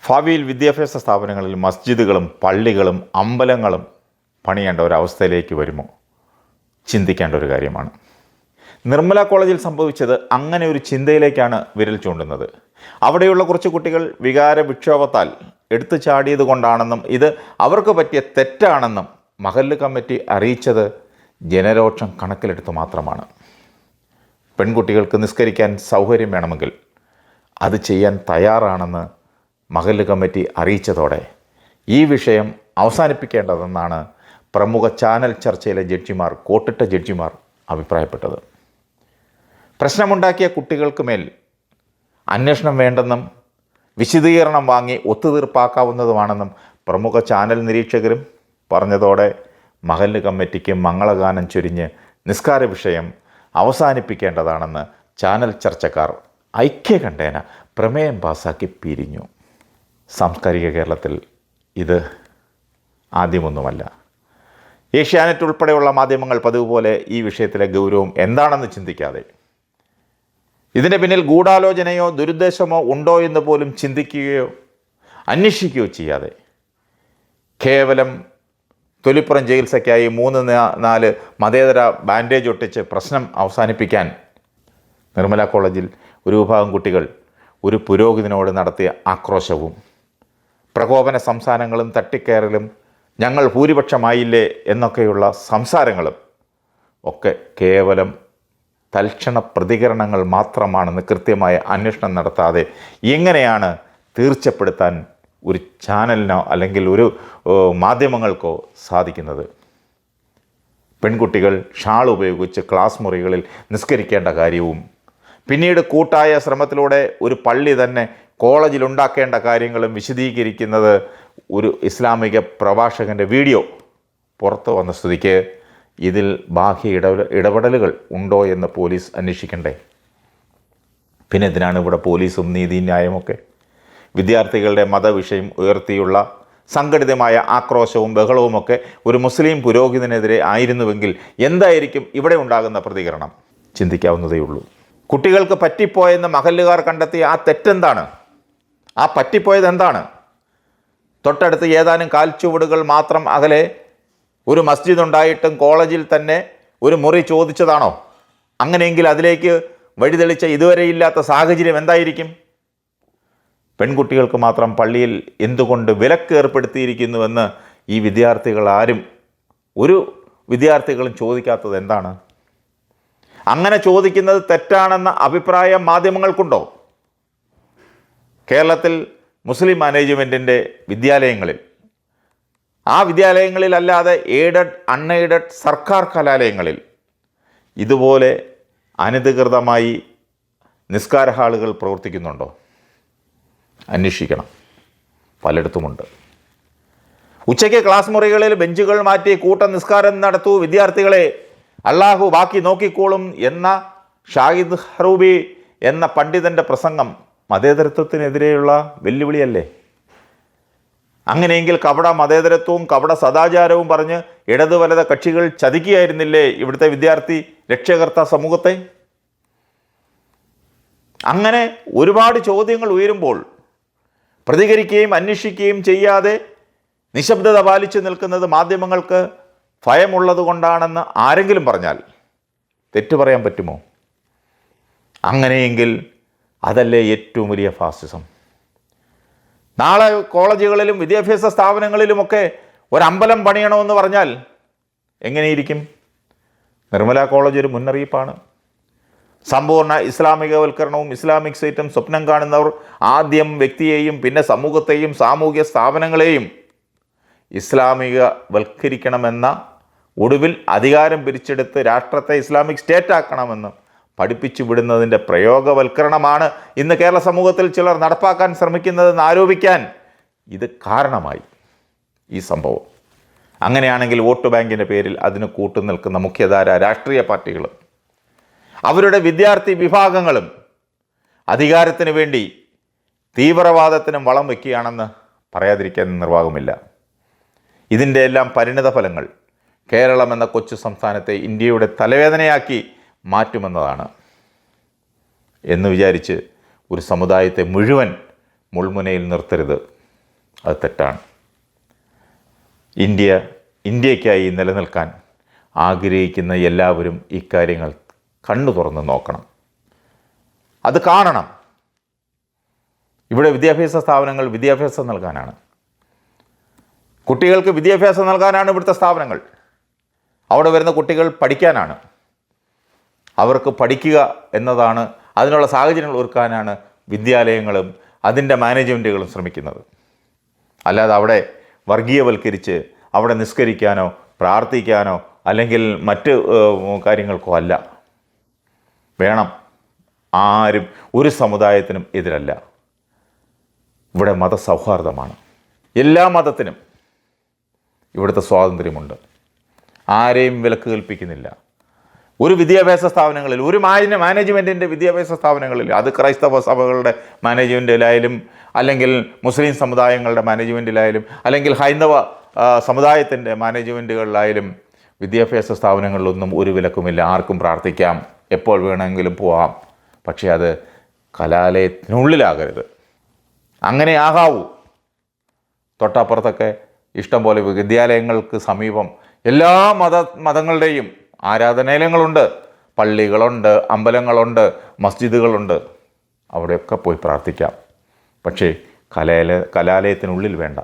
ഭാവിയിൽ വിദ്യാഭ്യാസ സ്ഥാപനങ്ങളിൽ മസ്ജിദുകളും പള്ളികളും അമ്പലങ്ങളും പണിയേണ്ട ഒരവസ്ഥയിലേക്ക് വരുമോ? ചിന്തിക്കേണ്ട ഒരു കാര്യമാണ്. നിർമ്മല കോളേജിൽ സംഭവിച്ചത് അങ്ങനെ ഒരു ചിന്തയിലേക്കാണ് വിരൽ ചൂണ്ടുന്നത്. അവിടെയുള്ള കുറച്ച് കുട്ടികൾ വികാര വിക്ഷോഭത്താൽ എടുത്തു ചാടിയത് കൊണ്ടാണെന്നും ഇത് അവർക്ക് പറ്റിയ തെറ്റാണെന്നും മഹല്ല് കമ്മിറ്റി അറിയിച്ചത് ജനരോഷം കണക്കിലെടുത്ത് മാത്രമാണ്. പെൺകുട്ടികൾക്ക് നിസ്കരിക്കാൻ സൗകര്യം വേണമെങ്കിൽ അത് ചെയ്യാൻ തയ്യാറാണെന്ന് മഹല്ല് കമ്മിറ്റി അറിയിച്ചതോടെ ഈ വിഷയം അവസാനിപ്പിക്കേണ്ടതെന്നാണ് പ്രമുഖ ചാനൽ ചർച്ചയിലെ ജഡ്ജിമാർ, കോട്ടിട്ട ജഡ്ജിമാർ അഭിപ്രായപ്പെട്ടത്. പ്രശ്നമുണ്ടാക്കിയ കുട്ടികൾക്ക് മേൽ അന്വേഷണം വേണ്ടെന്നും വിശദീകരണം വാങ്ങി ഒത്തുതീർപ്പാക്കാവുന്നതുമാണെന്നും പ്രമുഖ ചാനൽ നിരീക്ഷകരും പറഞ്ഞതോടെ മഹല്ല് കമ്മിറ്റിക്ക് മംഗളഗാനം ചൊരിഞ്ഞ് നിസ്കാര വിഷയം അവസാനിപ്പിക്കേണ്ടതാണെന്ന് ചാനൽ ചർച്ചക്കാർ ഐക്യകണ്ഠേന പ്രമേയം പാസാക്കി പിരിഞ്ഞു. സാംസ്കാരിക കേരളത്തിൽ ഇത് ആദ്യമൊന്നുമല്ല. ഏഷ്യാനെറ്റ് ഉൾപ്പെടെയുള്ള മാധ്യമങ്ങൾ പതിവ് പോലെ ഈ വിഷയത്തിലെ ഗൗരവം എന്താണെന്ന് ചിന്തിക്കാതെ, ഇതിൻ്റെ പിന്നിൽ ഗൂഢാലോചനയോ ദുരുദ്ദേശമോ ഉണ്ടോ എന്ന് പോലും ചിന്തിക്കുകയോ അന്വേഷിക്കുകയോ ചെയ്യാതെ കേവലം തൊലിപ്പുറം ചികിത്സയ്ക്കായി 3-4 മതേതര ബാൻഡേജ് ഒട്ടിച്ച് പ്രശ്നം അവസാനിപ്പിക്കാൻ നിർമ്മല കോളേജിൽ ഒരു വിഭാഗം കുട്ടികൾ ഒരു പുരോഹിതനോട് നടത്തിയ ആക്രോശവും പ്രകോപന സംസാരങ്ങളും തട്ടിക്കയറലും ഞങ്ങൾ ഭൂരിപക്ഷമായില്ലേ എന്നൊക്കെയുള്ള സംസാരങ്ങളും ഒക്കെ കേവലം തൽക്ഷണ പ്രതികരണങ്ങൾ മാത്രമാണെന്ന് കൃത്യമായ അന്വേഷണം നടത്താതെ എങ്ങനെയാണ് തീർച്ചപ്പെടുത്താൻ ഒരു ചാനലിനോ അല്ലെങ്കിൽ ഒരു മാധ്യമങ്ങൾക്കോ സാധിക്കുന്നത്? പെൺകുട്ടികൾ ഷാൾ ഉപയോഗിച്ച് ക്ലാസ് മുറികളിൽ നിസ്കരിക്കേണ്ട കാര്യവും പിന്നീട് കൂട്ടായ ശ്രമത്തിലൂടെ ഒരു പള്ളി തന്നെ കോളേജിലുണ്ടാക്കേണ്ട കാര്യങ്ങളും വിശദീകരിക്കുന്നത് ഒരു ഇസ്ലാമിക പ്രഭാഷകൻ്റെ വീഡിയോ പുറത്തു വന്ന സ്ഥിതിക്ക് ഇതിൽ ബാഹ്യ ഇടപെടലുകൾ ഉണ്ടോ എന്ന് പോലീസ് അന്വേഷിക്കണ്ടേ? പിന്നെ എന്തിനാണ് ഇവിടെ പോലീസും നീതിന്യായമൊക്കെ? വിദ്യാർത്ഥികളുടെ മതവിഷയം ഉയർത്തിയുള്ള സംഘടിതമായ ആക്രോശവും ബഹളവുമൊക്കെ ഒരു മുസ്ലിം പുരോഹിതനെതിരെ ആയിരുന്നുവെങ്കിൽ എന്തായിരിക്കും ഇവിടെ ഉണ്ടാകുന്ന പ്രതികരണം? ചിന്തിക്കാവുന്നതേയുള്ളൂ. കുട്ടികൾക്ക് പറ്റിപ്പോയെന്ന് മഹല്ലുകാർ കണ്ടെത്തിയ ആ തെറ്റെന്താണ്? ആ പറ്റിപ്പോയത് എന്താണ്? തൊട്ടടുത്ത് ഏതാനും കാൽച്ചുവടുകൾ മാത്രം അകലെ ഒരു മസ്ജിദ് ഉണ്ടായിട്ടും കോളേജിൽ തന്നെ ഒരു മുറി ചോദിച്ചതാണോ? അങ്ങനെയെങ്കിൽ അതിലേക്ക് വഴിതെളിച്ച ഇതുവരെയില്ലാത്ത സാഹചര്യം എന്തായിരിക്കും? പെൺകുട്ടികൾക്ക് മാത്രം പള്ളിയിൽ എന്തുകൊണ്ട് വിലക്ക് ഏർപ്പെടുത്തിയിരിക്കുന്നുവെന്ന് ഈ വിദ്യാർത്ഥികൾ ആരും, ഒരു വിദ്യാർത്ഥികളും ചോദിക്കാത്തത് എന്താണ്? അങ്ങനെ ചോദിക്കുന്നത് തെറ്റാണെന്ന അഭിപ്രായം മാധ്യമങ്ങൾക്കുണ്ടോ? കേരളത്തിൽ മുസ്ലിം മാനേജ്മെൻറ്റിൻ്റെ വിദ്യാലയങ്ങളിൽ, ആ വിദ്യാലയങ്ങളിലല്ലാതെ എയ്ഡഡ്, അൺഎയ്ഡഡ് സർക്കാർ കലാലയങ്ങളിൽ ഇതുപോലെ അനധികൃതമായി നിസ്കാര ഹാളുകൾ പ്രവർത്തിക്കുന്നുണ്ടോ? അന്വേഷിക്കണം. പലയിടത്തുമുണ്ട്. ഉച്ചയ്ക്ക് ക്ലാസ് മുറികളിൽ ബെഞ്ചുകൾ മാറ്റി കൂട്ട നിസ്കാരം നടത്തൂ വിദ്യാർത്ഥികളെ, അള്ളാഹു ബാക്കി നോക്കിക്കോളും എന്ന ഷാഹിദ് ഹറൂബി എന്ന പണ്ഡിതൻ്റെ പ്രസംഗം മതേതരത്വത്തിനെതിരെയുള്ള വെല്ലുവിളിയല്ലേ? അങ്ങനെയെങ്കിൽ കപട മതേതരത്വവും കപട സദാചാരവും പറഞ്ഞ് ഇടതു വലത കക്ഷികൾ ചതിക്കുകയായിരുന്നില്ലേ ഇവിടുത്തെ വിദ്യാർത്ഥി രക്ഷകർത്താ സമൂഹത്തെ? അങ്ങനെ ഒരുപാട് ചോദ്യങ്ങൾ ഉയരുമ്പോൾ പ്രതികരിക്കുകയും അന്വേഷിക്കുകയും ചെയ്യാതെ നിശബ്ദത പാലിച്ചു നിൽക്കുന്നത് മാധ്യമങ്ങൾക്ക് ഭയമുള്ളത് കൊണ്ടാണെന്ന് ആരെങ്കിലും പറഞ്ഞാൽ തെറ്റു പറയാൻ പറ്റുമോ? അങ്ങനെയെങ്കിൽ അതല്ലേ ഏറ്റവും വലിയ ഫാസിസം? നാളെ കോളേജുകളിലും വിദ്യാഭ്യാസ സ്ഥാപനങ്ങളിലുമൊക്കെ ഒരമ്പലം പണിയണമെന്ന് പറഞ്ഞാൽ എങ്ങനെയിരിക്കും? നിർമ്മല കോളേജ് ഒരു മുന്നറിയിപ്പാണ്. സമ്പൂർണ്ണ ഇസ്ലാമികവൽക്കരണവും ഇസ്ലാമിക് സ്റ്റേറ്റും സ്വപ്നം കാണുന്നവർ ആദ്യം വ്യക്തിയെയും പിന്നെ സമൂഹത്തെയും സാമൂഹ്യ സ്ഥാപനങ്ങളെയും ഇസ്ലാമികവൽക്കരിക്കണമെന്ന, ഒടുവിൽ അധികാരം പിരിച്ചെടുത്ത് രാഷ്ട്രത്തെ ഇസ്ലാമിക് സ്റ്റേറ്റ് ആക്കണമെന്ന് പഠിപ്പിച്ചു വിടുന്നതിൻ്റെ പ്രയോഗവൽക്കരണമാണ് ഇന്ന് കേരള സമൂഹത്തിൽ ചിലർ നടപ്പാക്കാൻ ശ്രമിക്കുന്നതെന്ന് ആരോപിക്കാൻ ഇത് കാരണമായി ഈ സംഭവം. അങ്ങനെയാണെങ്കിൽ വോട്ട് ബാങ്കിൻ്റെ പേരിൽ അതിന് കൂട്ടുനിൽക്കുന്ന മുഖ്യധാര രാഷ്ട്രീയ പാർട്ടികളും അവരുടെ വിദ്യാർത്ഥി വിഭാഗങ്ങളും അധികാരത്തിന് വേണ്ടി തീവ്രവാദത്തിനും വളം വയ്ക്കുകയാണെന്ന് പറയാതിരിക്കാൻ നിർവാഹമില്ല. ഇതിൻ്റെ എല്ലാം പരിണിത ഫലങ്ങൾ കേരളം എന്ന കൊച്ചു സംസ്ഥാനത്തെ ഇന്ത്യയുടെ തലവേദനയാക്കി മാറ്റുമെന്നതാണ്. എന്ന് വിചാരിച്ച് ഒരു സമുദായത്തെ മുഴുവൻ മുൾമുനയിൽ നിർത്തരുത്. അത് തെറ്റാണ്. ഇന്ത്യയ്ക്കായി നിലനിൽക്കാൻ ആഗ്രഹിക്കുന്ന എല്ലാവരും ഇക്കാര്യങ്ങൾ കണ്ണു തുറന്ന് നോക്കണം, അത് കാണണം. ഇവിടെ വിദ്യാഭ്യാസ സ്ഥാപനങ്ങൾ വിദ്യാഭ്യാസം നൽകാനാണ്, കുട്ടികൾക്ക് വിദ്യാഭ്യാസം നൽകാനാണ് ഇവിടുത്തെ സ്ഥാപനങ്ങൾ. അവിടെ വരുന്ന കുട്ടികൾ പഠിക്കാനാണ്, അവർക്ക് പഠിക്കുക എന്നതാണ്, അതിനുള്ള സാഹചര്യങ്ങൾ ഒരുക്കാനാണ് വിദ്യാലയങ്ങളും അതിൻ്റെ മാനേജ്മെൻറ്റുകളും ശ്രമിക്കുന്നത്. അല്ലാതെ അവിടെ വർഗീയവൽക്കരിച്ച് അവിടെ നിസ്കരിക്കാനോ പ്രാർത്ഥിക്കാനോ അല്ലെങ്കിൽ മറ്റ് കാര്യങ്ങൾക്കോ അല്ല. വേണം, ആരും ഒരു സമുദായത്തിനും എതിരല്ല. ഇവിടെ മതസൗഹാർദ്ദമാണ്, എല്ലാ മതത്തിനും ഇവിടുത്തെ സ്വാതന്ത്ര്യമുണ്ട്, ആരെയും വിലക്ക് കൽപ്പിക്കുന്നില്ല. ഒരു വിദ്യാഭ്യാസ സ്ഥാപനങ്ങളിൽ, ഒരു മാനേജ്മെൻറ്റിൻ്റെ വിദ്യാഭ്യാസ സ്ഥാപനങ്ങളിൽ, അത് ക്രൈസ്തവ സഭകളുടെ മാനേജ്മെൻറ്റിലായാലും അല്ലെങ്കിൽ മുസ്ലിം സമുദായങ്ങളുടെ മാനേജ്മെൻറ്റിലായാലും അല്ലെങ്കിൽ ഹൈന്ദവ സമുദായത്തിൻ്റെ മാനേജ്മെൻറ്റുകളിലായാലും വിദ്യാഭ്യാസ സ്ഥാപനങ്ങളിലൊന്നും ഒരു വിലക്കുമില്ല. ആർക്കും പ്രാർത്ഥിക്കാം, എപ്പോൾ വേണമെങ്കിലും പോവാം. പക്ഷേ അത് കലാലയത്തിനുള്ളിലാകരുത്. അങ്ങനെ ആകാവൂ. തൊട്ടപ്പുറത്തൊക്കെ ഇഷ്ടം പോലെ വിദ്യാലയങ്ങൾക്ക് സമീപം എല്ലാ മതങ്ങളുടെയും ആരാധനാലയങ്ങളുണ്ട്, പള്ളികളുണ്ട്, അമ്പലങ്ങളുണ്ട്, മസ്ജിദുകളുണ്ട്. അവിടെയൊക്കെ പോയി പ്രാർത്ഥിക്കാം. പക്ഷേ കലാലയത്തിനുള്ളിൽ വേണ്ട.